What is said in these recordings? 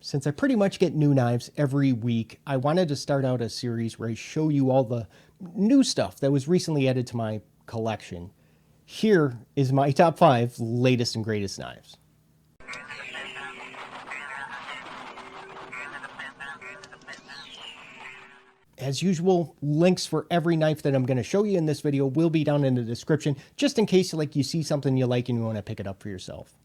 Since I pretty much get new knives every week, I wanted to start out a series where I show you all the new stuff that was recently added to my collection. Here is my top 5 latest and greatest knives. As usual, links for every knife that I'm going to show you in this video will be down in the description, just in case you see something you like and you want to pick it up for yourself.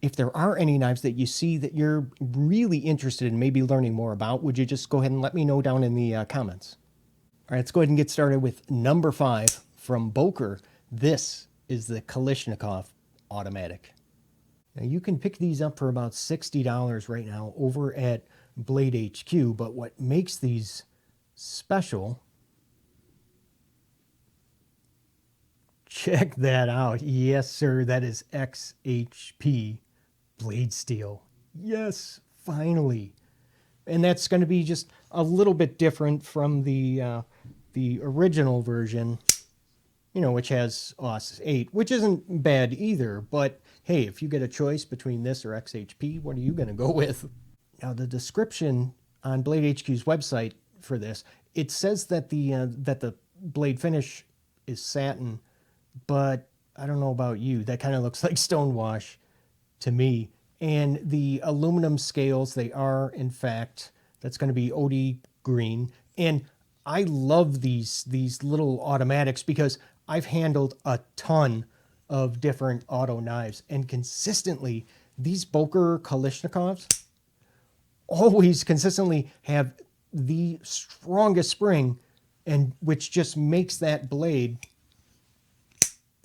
If there are any knives that you see that you're really interested in maybe learning more about, would you just go ahead and let me know down in the comments? All right, let's go ahead and get started with number 5 from Boker. This is the Kalashnikov automatic. Now you can pick these up for about $60 right now over at Blade HQ, but what makes these special, check that out. Yes, sir, that is XHP blade steel. Yes, finally. And that's going to be just a little bit different from the original version, you know, which has OS 8, which isn't bad either. But hey, if you get a choice between this or XHP, what are you going to go with? Now, the description on Blade HQ's website for this, it says that the blade finish is satin, but I don't know about you. That kind of looks like stonewash to me. And the aluminum scales, they are, in fact, that's going to be OD green. And I love these little automatics because I've handled a ton of different auto knives. And consistently, these Boker Kalashnikovs always consistently have the strongest spring, and which just makes that blade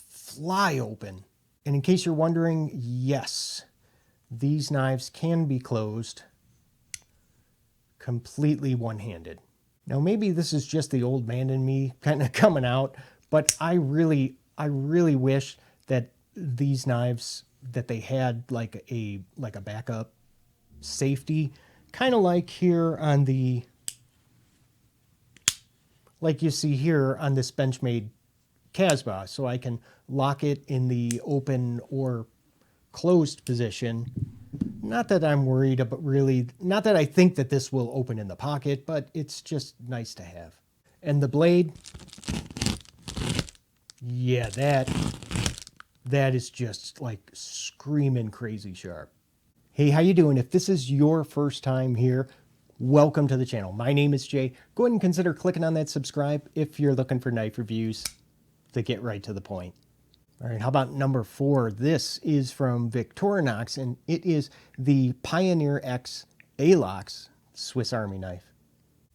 fly open. And in case you're wondering, yes, these knives can be closed completely one-handed. Now maybe this is just the old man in me kind of coming out, but I really wish that these knives, that they had like a backup safety, kind of like here on the, like you see here on this Benchmade Casbah, so I can lock it in the open or closed position. Not that I'm worried about, really, not that I think that this will open in the pocket, but it's just nice to have. And the blade, yeah, that is just like screaming crazy sharp. Hey, how you doing? If this is your first time here, welcome to the channel. My name is Jay. Go ahead and consider clicking on that subscribe if you're looking for knife reviews to get right to the point. All right, how about number 4? This is from Victorinox, and it is the Pioneer X Alox Swiss Army knife.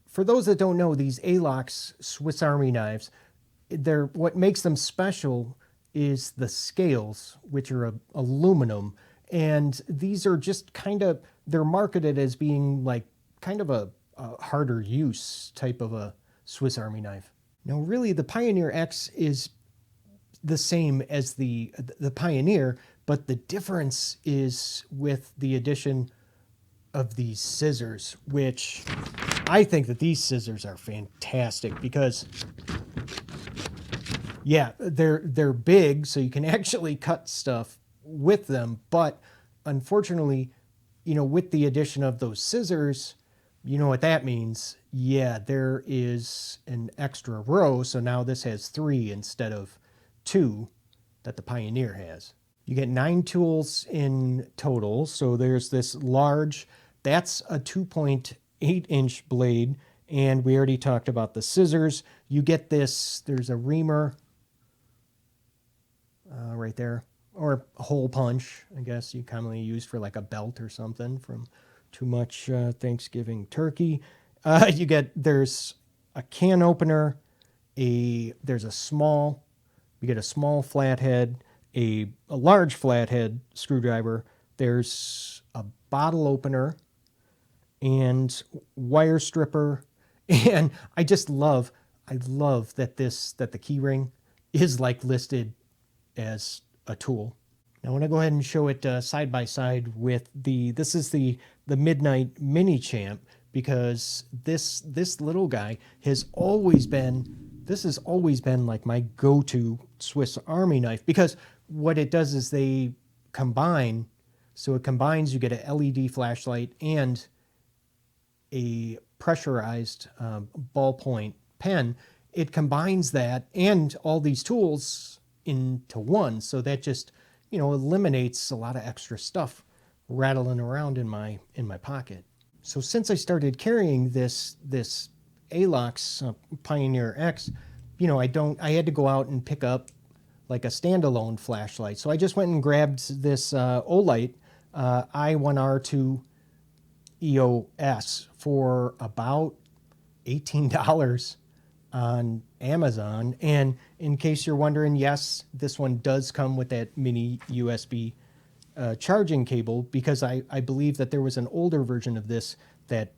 For those that don't know, these Alox Swiss Army knives, what makes them special is the scales, which are aluminum, and these are just they're marketed as being like kind of a harder use type of a Swiss Army knife. Now, really, the Pioneer X is the same as the Pioneer, but the difference is with the addition of these scissors, which I think that these scissors are fantastic because, yeah, they're big, so you can actually cut stuff with them. But unfortunately, you know, with the addition of those scissors, you know what that means. Yeah, there is an extra row, so now this has 3 instead of 2 that the Pioneer has. You get 9 tools in total. So there's this large, that's a 2.8-inch blade, and we already talked about the scissors. You get this, there's a reamer right there, or a hole punch, I guess you commonly use for like a belt or something from too much Thanksgiving turkey. There's a can opener, there's a small, you get a small flathead, a large flathead screwdriver. There's a bottle opener and wire stripper. And I love that the key ring is like listed as a tool. Now I want to go ahead and show it side by side with this is the Midnight Mini Champ, because this little guy has always been, this has always been like my go-to Swiss Army knife, because what it does is they combine So it combines, you get an LED flashlight and a pressurized ballpoint pen. It combines that and all these tools into one. So that just, eliminates a lot of extra stuff rattling around in my pocket. So since I started carrying this Alox Pioneer X, I had to go out and pick up like a standalone flashlight. So I just went and grabbed this Olight I1R2 EOS for about $18 on Amazon. And in case you're wondering, yes, this one does come with that mini USB charging cable, because I believe that there was an older version of this that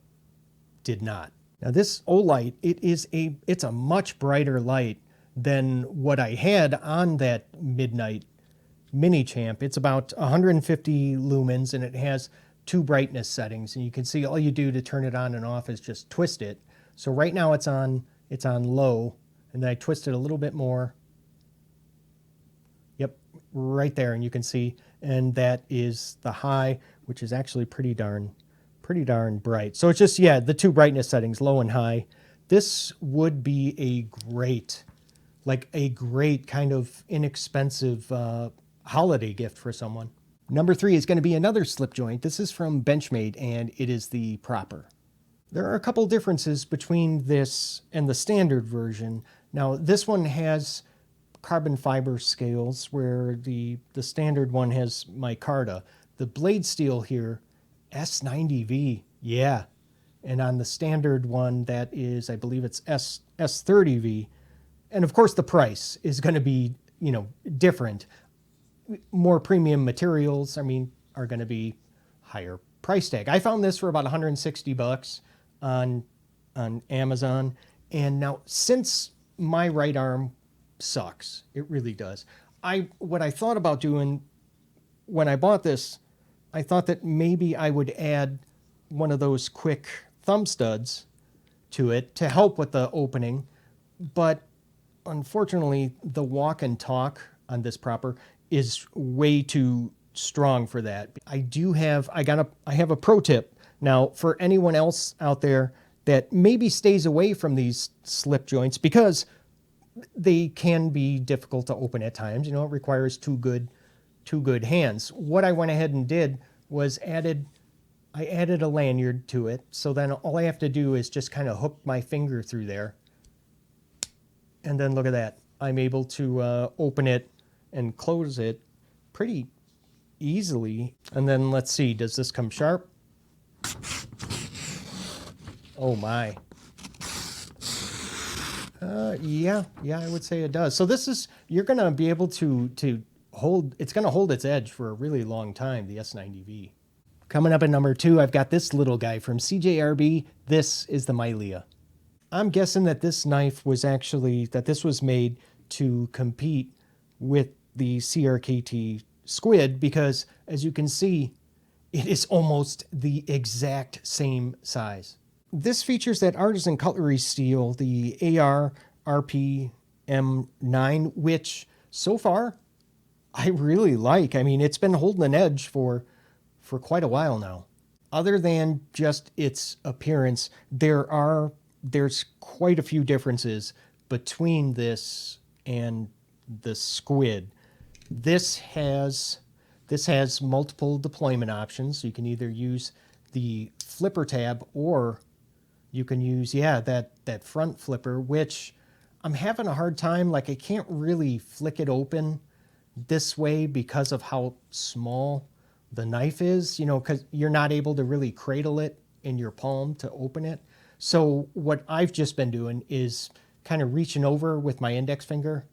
did not. Now this Olight, it's a much brighter light than what I had on that Midnight Mini Champ. It's about 150 lumens and it has 2 brightness settings, and you can see all you do to turn it on and off is just twist it. So right now it's on low, and then I twist it a little bit more. Yep, right there, and you can see, and that is the high, which is actually pretty darn bright. So it's just, the 2 brightness settings, low and high. This would be a great kind of inexpensive holiday gift for someone. Number 3 is going to be another slip joint. This is from Benchmade, and it is the Proper. There are a couple differences between this and the standard version. Now, this one has carbon fiber scales, where the standard one has micarta. The blade steel here, S90V, yeah. And on the standard one, that is, I believe it's S30V. And of course, the price is going to be, different. More premium materials, are going to be higher price tag. I found this for about $160 on Amazon. And now, since my right arm sucks, it really does. What I thought about doing when I bought this, I thought that maybe I would add one of those quick thumb studs to it to help with the opening. But unfortunately, the walk and talk on this Proper is way too strong for that. I have a pro tip. Now, for anyone else out there that maybe stays away from these slip joints, because they can be difficult to open at times, it requires two good hands. What I went ahead and did was I added a lanyard to it, so then all I have to do is just kind of hook my finger through there. And then look at that. I'm able to open it and close it pretty easily. And then let's see, does this come sharp? Oh my. Yeah, I would say it does. So this is, you're gonna be able to hold, it's gonna hold its edge for a really long time, the S90V. Coming up at number 2, I've got this little guy from CJRB. This is the Maileah. I'm guessing that this knife was this was made to compete with the CRKT squid, because as you can see, it is almost the exact same size. This features that artisan cutlery steel, the AR RP M9, which so far I really like. It's been holding an edge for quite a while now. Other than just its appearance, there's quite a few differences between this and the squid. This has multiple deployment options. You can either use the flipper tab, or you can use, that front flipper, which I'm having a hard time. I can't really flick it open this way because of how small the knife is, because you're not able to really cradle it in your palm to open it. So what I've just been doing is kind of reaching over with my index finger,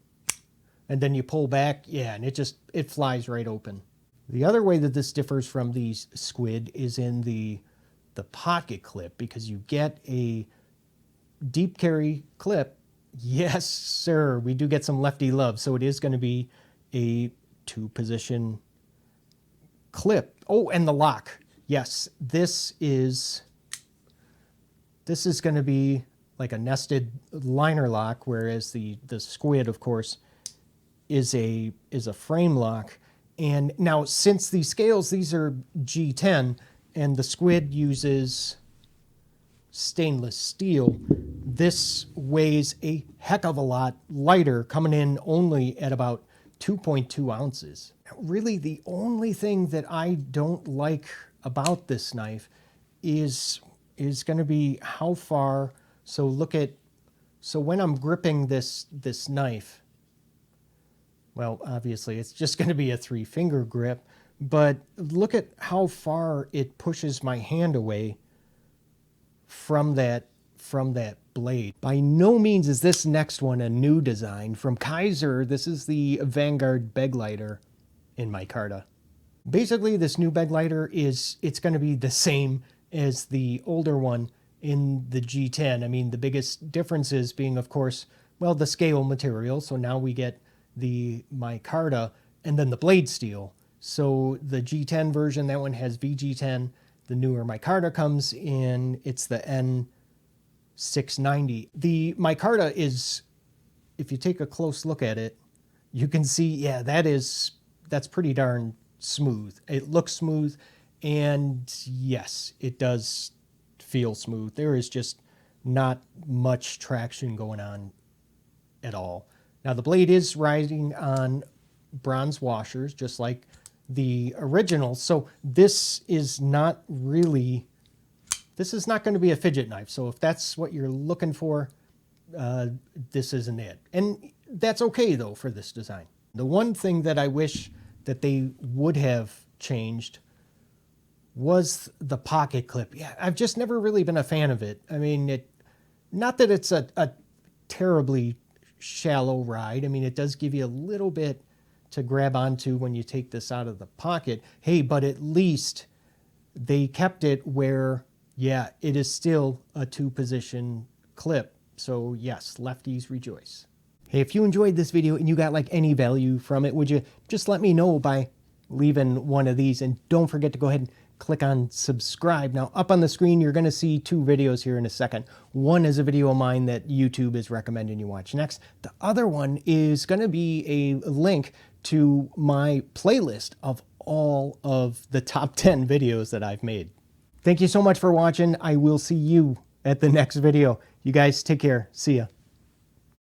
and then you pull back, and it flies right open. The other way that this differs from these squid is in the pocket clip, because you get a deep carry clip. Yes, sir, we do get some lefty love, so it is going to be a 2-position clip. Oh, and the lock. Yes, this is going to be like a nested liner lock, whereas the squid, of course, is a frame lock. And now, since these scales, these are G10, and the squid uses stainless steel, this weighs a heck of a lot lighter, coming in only at about 2.2 ounces. Really, the only thing that I don't like about this knife is going to be how far. So when I'm gripping this knife, well, obviously it's just going to be a 3-finger grip, but look at how far it pushes my hand away from that blade. By no means is this next one a new design. From Kizer, this is the Vanguard Begleiter in micarta. Basically, this new Begleiter it's going to be the same as the older one in the G10. I mean, the biggest differences being, of course, well, the scale material. So now we get the micarta and then the blade steel. So the G10 version, that one has VG10. The newer micarta comes in, it's the N690. The micarta is, if you take a close look at it, you can see, yeah, that's pretty darn smooth. It looks smooth, and yes, it does feel smooth. There is just not much traction going on at all. Now, the blade is riding on bronze washers, just like the original. So this is not going to be a fidget knife. So if that's what you're looking for, this isn't it. And that's okay, though, for this design. The one thing that I wish that they would have changed was the pocket clip. Yeah, I've just never really been a fan of it. I mean, not that it's a terribly shallow ride. I mean, it does give you a little bit to grab onto when you take this out of the pocket. Hey, but at least they kept it where, yeah, it is still a 2-position clip. So yes, lefties rejoice. Hey, if you enjoyed this video and you got like any value from it, would you just let me know by leaving one of these? And don't forget to go ahead and click on subscribe. Now, up on the screen, you're going to see 2 videos here in a second. One is a video of mine that YouTube is recommending you watch next. The other one is going to be a link to my playlist of all of the top 10 videos that I've made. Thank you so much for watching. I will see you at the next video. You guys take care. See ya.